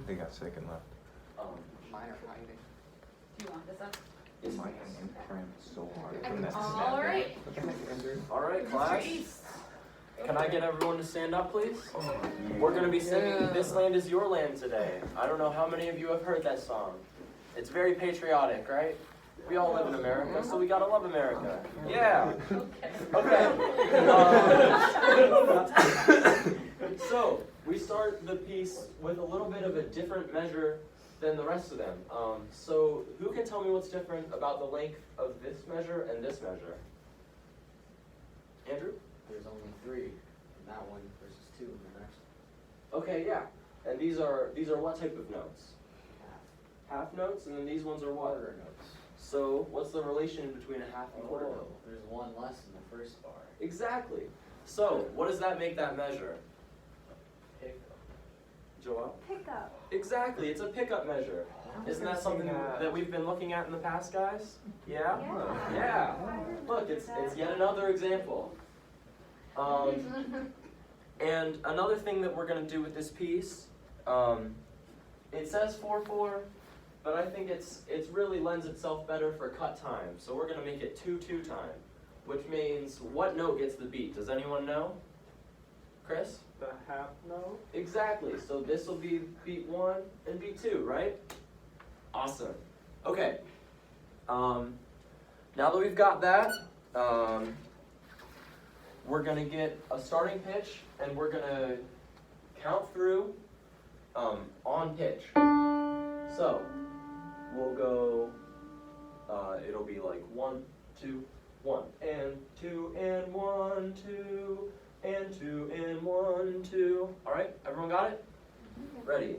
They got sick and left. Mine are hiding. Do you want this up? Is my hand cramped so hard Okay. from that All right. All right, class. Can I get everyone to stand up, please? We're going to be singing This Land Is Your Land today. I don't know how many of you have heard that song. It's very patriotic, right? We all live in America, so we gotta love America. Yeah. Okay. So, we start the piece with a little bit of a different measure than the rest of them. So, who can tell me what's different about the length of this measure and this measure? Andrew? There's only 3 in that one versus 2 in the next Okay, yeah. And these are what type of notes? half. Half notes, and then these ones are what? Quarter notes. So, what's the relation between a half and quarter note? There's 1 less in the first bar. Exactly. So, what does that make that measure? Pickup. Joel? Pickup. Exactly, it's a pickup measure. Isn't that something that we've been looking at in the past, guys? Yeah? Yeah. Look, it's yet another example. And another thing that we're going to do with this piece, it says 4/4, but I think it's really lends itself better for cut time. So we're going to make it 2/2 time, which means what note gets the beat? Does anyone know? Chris? The half note? Exactly. So this will be beat 1 and beat 2, right? Awesome. Okay. Now that we've got that, we're going to get a starting pitch, and we're going to count through on pitch. So we'll go, it'll be like 1, 2, 1, and 2, and 1, 2, and 2, and 1, 2. All right, everyone got it? Ready?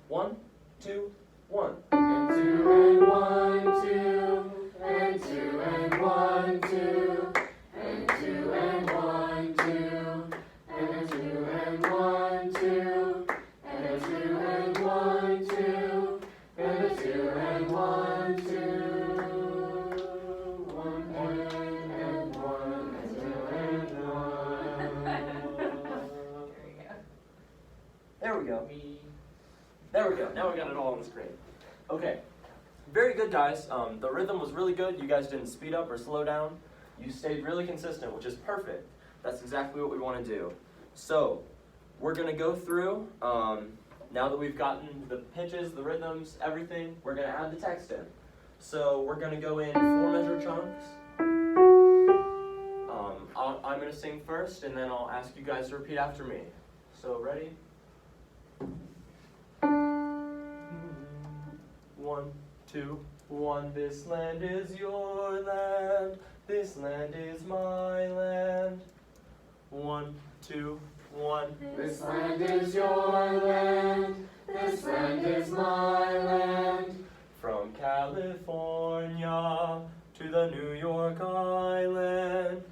1, 2, 1. And 2 and 1, 2, and 2 and 1, 2, and 2 and 1, 2, and 2 and 1, 2, and 2 and 1, 2, and 2 and 1, 2, 1 and 1, 2 and 1. There we go. There we go. Now we got it all on the screen. Okay. Very good, guys. The rhythm was really good. You guys didn't speed up or slow down. You stayed really consistent, which is perfect. That's exactly what we want to do. So, we're going to go through, now that we've gotten the pitches, the rhythms, everything, we're going to add the text in. So, we're going to go in 4 measure chunks. I'm going to sing first, and then I'll ask you guys to repeat after me. So, ready? 1, 2, 1. This land is your land. This land is my land. 1, 2, 1. This land is your land. This land is my land. From California to the New York Island.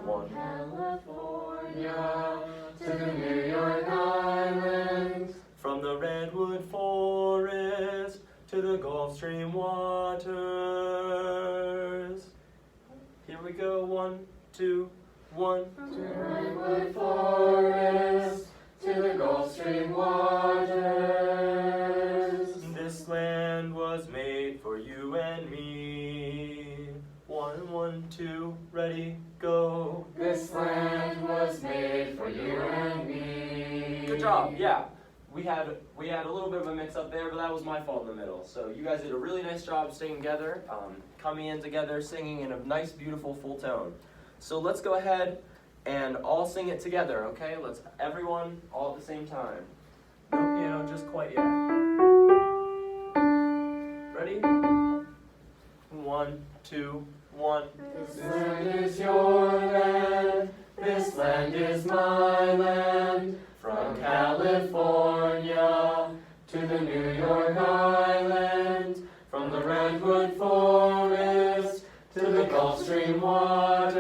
From California to the New York Island. From the redwood forest to the Gulf Stream waters. Here we go, 1, 2, 1. From the redwood forest to the Gulf Stream waters. This land was made for you and me. 1, 1, 2, ready, go. This land was made for you and me. Good job, yeah. We had a little bit of a mix up there, but that was my fault in the middle. So you guys did a really nice job staying together, coming in together, singing in a nice, beautiful full tone. So let's go ahead and all sing it together, okay? Let's everyone all at the same time. No piano just quite yet. Ready? 1, 2, 1. This land is your land. This land is my land. From California to the New York Island. From the redwood forest to the Gulf Stream waters.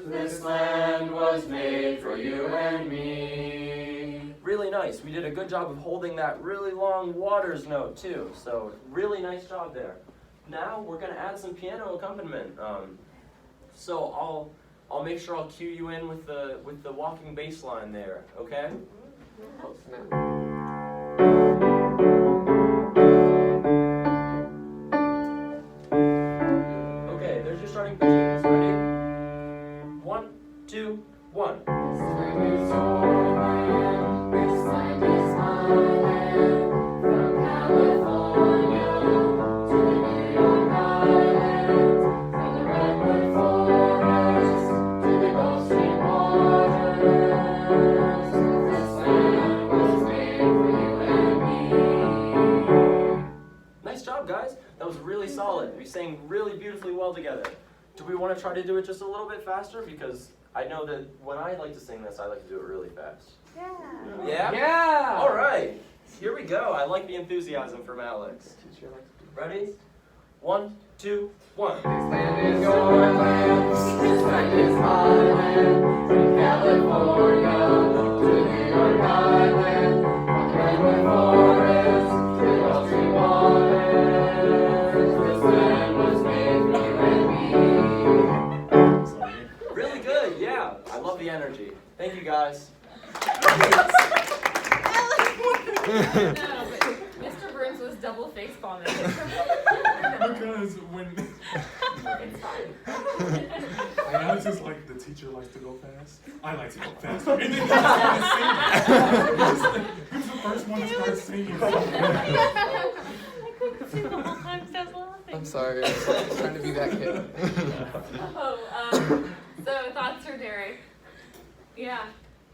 This land was made for you and me. Really nice. We did a good job of holding that really long waters note too. So really nice job there. Now we're going to add some piano accompaniment. So I'll make sure I'll cue you in with the walking bass line there, okay? Close enough. Okay, there's your starting pitches. Ready? 1, 2, 1. This land is your land, this land is my land. From California to the New York Islands, from the redwood forest to the Gulf Stream waters. This land was made for you and me. Nice job, guys. That was really solid. We sang really beautifully well together. Do we want to try to do it just a little bit faster? Because I know that when I like to sing this, I like to do it really fast. Yeah. Yeah? Yeah! All right. Here we go. I like the enthusiasm from Alex. Teacher likes to do Ready? 1, 2, 1. This land is your land, This land is my land. From California to the New York Island, from the redwood forest to the Gulf Stream waters. This land was made for you and me. Really good. Yeah. I love the energy. Thank you, guys. No, but Mr. Burns was double face bombing. Because when It's fine. Alex is like the teacher likes to go fast, I like to go faster. And then he just started singing. He was the first one to start singing. I couldn't sing the whole time because I was laughing. I'm sorry, I was trying to be that kid. Oh, so thoughts for Derek? Yeah.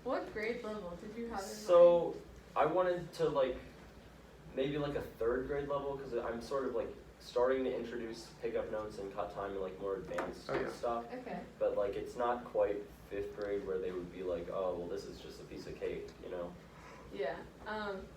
What grade level did you have in mind? So I wanted to maybe a 3rd grade level because I'm sort of starting to introduce pickup notes and cut time and more advanced Oh, yeah. stuff. Okay. But it's not quite 5th grade where they would be like, oh well, this is just a piece of cake, you know. Yeah,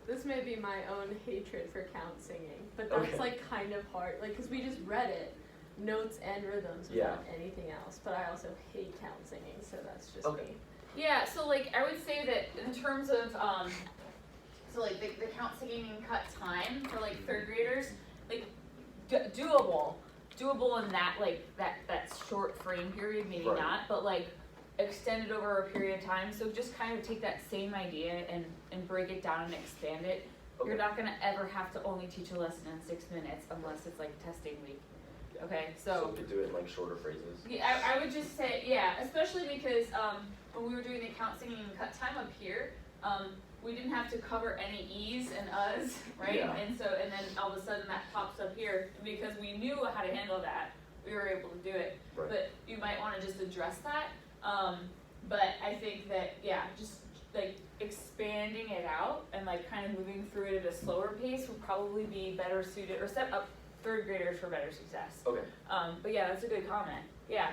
this may be my own hatred for count singing, but that's Okay. kind of hard, cause we just read it, notes and rhythms without anything else, but I also hate count singing, so that's just Okay. me. Yeah, so I would say that in terms of so the count singing and cut time for 3rd graders, doable in that that short frame period, maybe Right. not, but extended over a period of time. So just kind of take that same idea and break it down and expand it. Okay. You're not gonna ever have to only teach a lesson in 6 minutes unless it's testing week. Okay, So we could do it in shorter phrases. yeah, I would just say, yeah, especially because when we were doing the count singing and cut time up here, we didn't have to cover any E's and U's, right? Yeah. And then all of a sudden that pops up here, because we knew how to handle that, we were able to do it. Right. But you might wanna just address that, but I think that, yeah, just expanding it out and kind of moving through it at a slower pace would probably be better suited, or set up 3rd graders for better success. Okay. But yeah, that's a good comment. Yeah,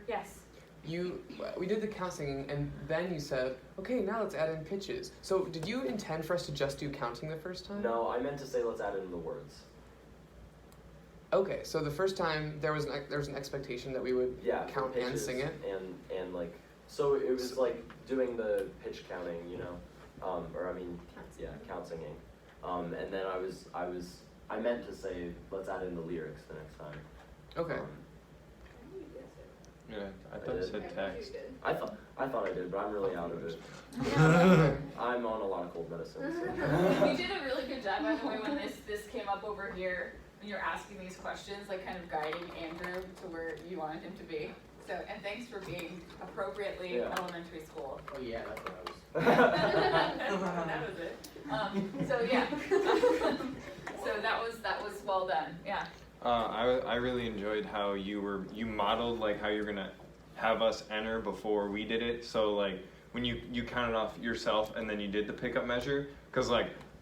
yes. We did the count singing, and then you said, okay, now let's add in pitches. So did you intend for us to just do counting the first time? No, I meant to say let's add in the words. Okay, so the first time there was an expectation that we would Yeah. count and pitches sing it? And so it was doing the pitch counting, you know, count singing. And then I meant to say let's add in the lyrics the next time. Okay. Yeah, I thought it said text. I thought I did, but I'm really out of it. I'm on a lot of cold medicine. So. You did a really good job, by the way, when this came up over here, when you're asking these questions, kind of guiding Andrew to where you wanted him to be. So, and thanks for being appropriately Yeah. elementary school. Oh yeah, that's what I was. That was it. So yeah. So that was well done. Yeah. I really enjoyed how you modeled how you're gonna have us enter before we did it. So when you counted off yourself and then you did the pickup measure, because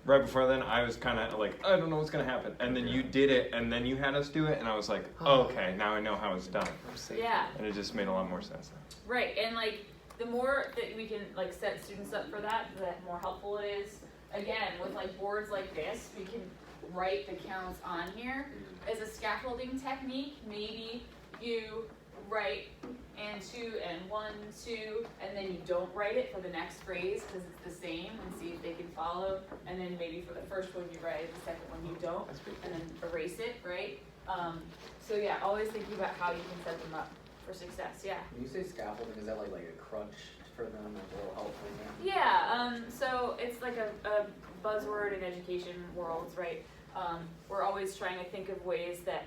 right before then I was kind of I don't know what's gonna happen, and then you did it and then you had us do it, and I was like, okay, now I know how it's done, I'm safe. Yeah. and it just made a lot more sense. Right, and the more that we can set students up for that, the more helpful it is. Again, with boards like this, we can write the counts on here. As a scaffolding technique, maybe you write and 2 and 1, 2, and then you don't write it for the next phrase because it's the same, and see if they can follow. And then maybe for the first one you write it, the second one you don't, That's pretty and then erase it, right? So yeah, always thinking about how you can set them up for success. Yeah. When you say scaffolding, is that like a crutch for them, like a little help for them? Yeah, so so it's like a buzzword in education worlds, right? We're always trying to think of ways that,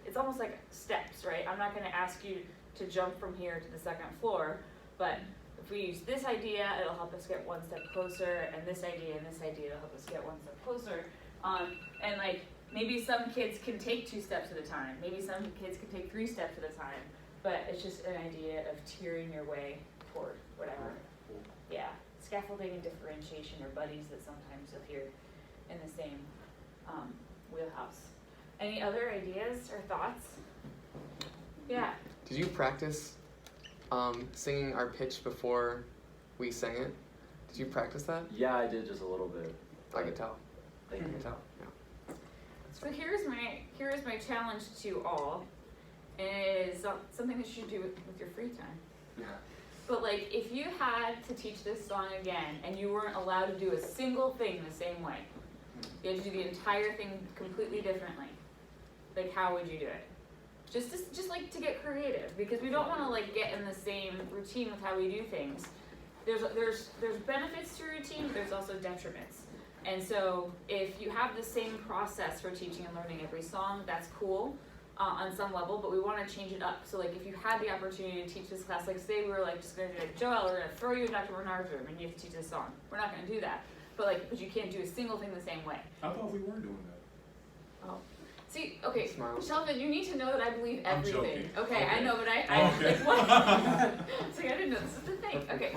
it's almost like steps, right? I'm not gonna ask you to jump from here to the second floor, but if we use this idea, it'll help us get one step closer, and this idea will help us get one step closer. And like, maybe some kids can take 2 steps at a time, maybe some kids can take 3 steps at a time, but it's just an idea of tearing your way toward whatever. Yeah, scaffolding and differentiation are buddies that sometimes you'll hear in the same wheelhouse. Any other ideas or thoughts? Yeah. Did you practice singing our pitch before we sang it? Did you practice that? Yeah, I did just a little bit. I could tell. Thank I you. could tell. Yeah. So here's my challenge to all, is something that you should do with your free time. Yeah. But like, if you had to teach this song again and you weren't allowed to do a single thing the same way, you had to do the entire thing completely differently, like how would you do it? Just like to get creative, because we don't want to like get in the same routine with how we do things. There's benefits to routine, but there's also detriments. And so if you have the same process for teaching and learning every song, that's cool on some level, but we want to change it up. So like, if you had the opportunity to teach this class, like say we were like just going to do like, Joel, we're going to throw you in Dr. Bernard's room and you have to teach this song. We're not going to do that. But you can't do a single thing the same way. I thought we were doing that. Oh. See, okay, Smile. Shelvin, you need to know that I believe I'm everything. joking. Okay, Okay. I know, but I Okay. like what? So I didn't know this is the thing. Okay.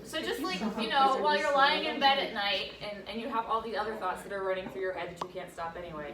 So just like, you know, while you're lying in bed at night and you have all these other thoughts that are running through your head that you can't stop anyway,